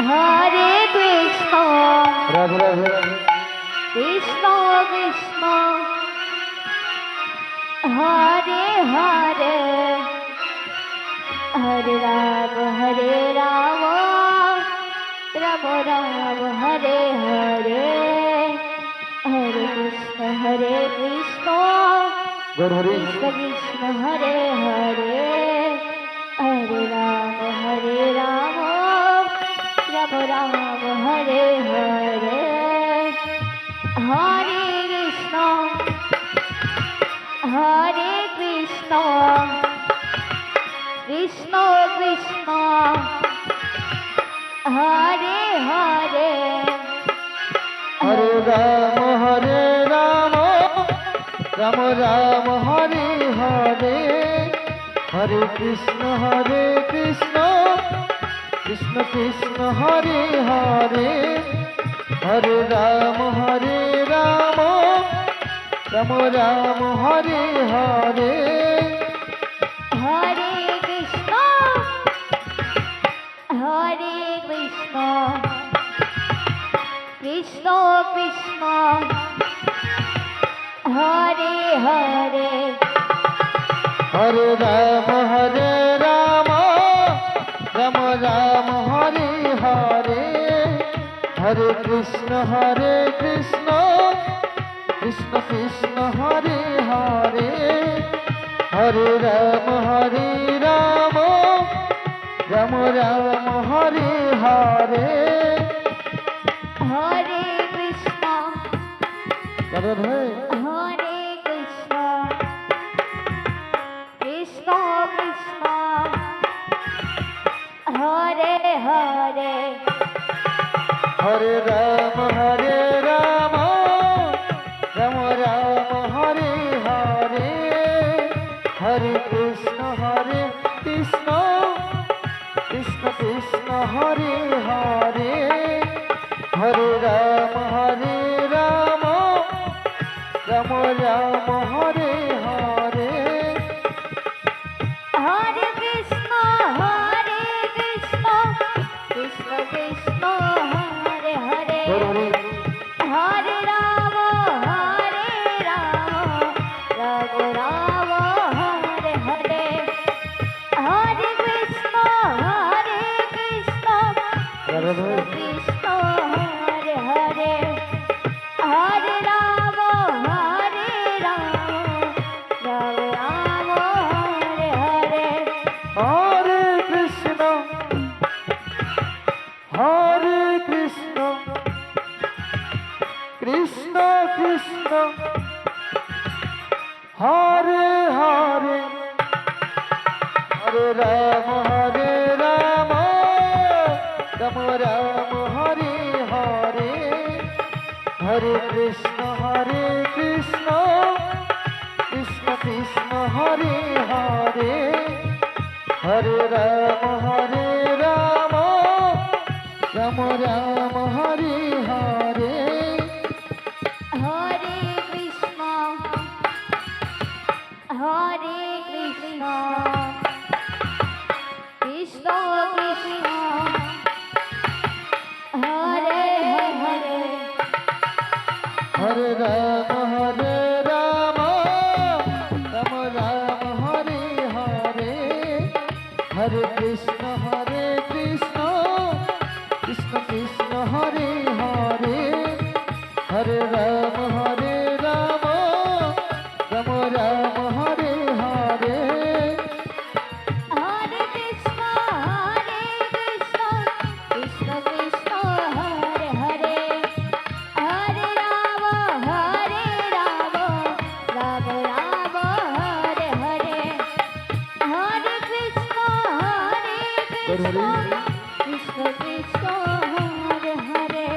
Hare Krishna Radhe Radhe Krishna Krishna Hare Hare Hare Ram Ram Ram Hare Hare Hare Krishna Gour Hari Krishna Krishna Hare Hare Hare Ram Ram Ram Hare Hare Hare Krishna Krishna Krishna Hare Hare Hare Ram Ram Ram Hare Hare Hare Krishna Krishna Krishna Hare Hare Hare Ram Ram Ram Hare Hare Hare Krishna Krishna Krishna Hare Hare Hare Ram Ram Ram Hare Hare Hare Krishna Krishna Krishna Hare Hare Hare Ram Ram Hare Hare Hare Krishna Radhe Radhe Hare Krishna Krishna Krishna Hare Hare Hare Ram Ram Hare Hare Hare Krishna Krishna Krishna Hare Hare Hare Ram Ram Hare Hare Hare Krishna Krishna Krishna Hare Hare Hare Hare Ram Ram Ram Hare Hare Hare Krishna Radhe Radhe Krishna Hare Hare Hare Ram Ram Ram Hare Hare Hare Krishna Krishna Krishna Hare Hare Hare Ram Ram Hare Hare Hare Krishna Krishna Krishna Hare Hare Hare Ram Ram Hare Hare Hare Krishna Krishna Krishna Hare Hare Hare Ram Ram Hare Hare Hare Krishna Krishna Krishna Hare Hare Hare Ram Ram Hare Hare Hare Krishna Krishna Krishna Hare Hare Hare Ram Ram Ram Hare Hare Hare Krishna Krishna Krishna Hare Hare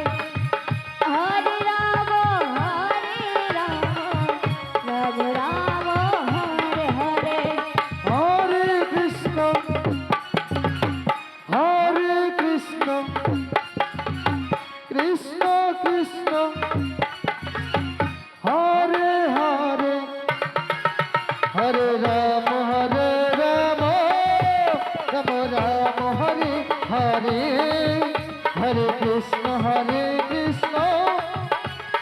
Hare Ram Ram Ram Hare Hare Hare Krishna Krishna Krishna Hare Hare Hare Ram Ram Ram Hare Hare Hare Krishna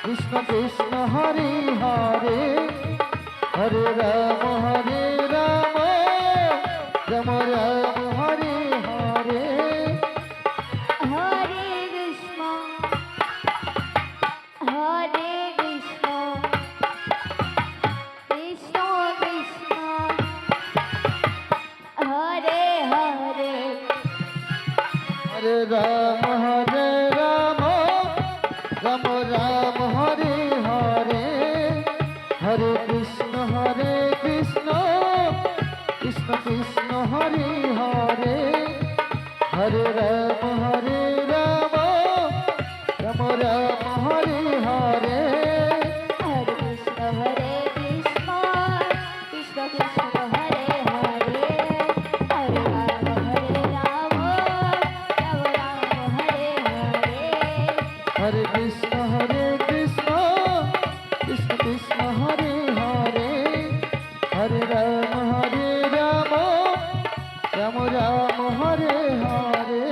Krishna Krishna Hare Hare Hare Ram Ram Ram Hare Hare Hare Krishna Krishna Krishna Hare Hare Hare Ram Ram Ram Hare Hare Hare Krishna Krishna Krishna Hare Hare Hare Ram Ram Ram Hare Hare Hare Krishna Krishna Krishna Krishna Hare Hare Hare Ram Ram Ram Hare Hare Hare Krishna Krishna Krishna Hare Hare Hare Ram Ram Ram Hare Hare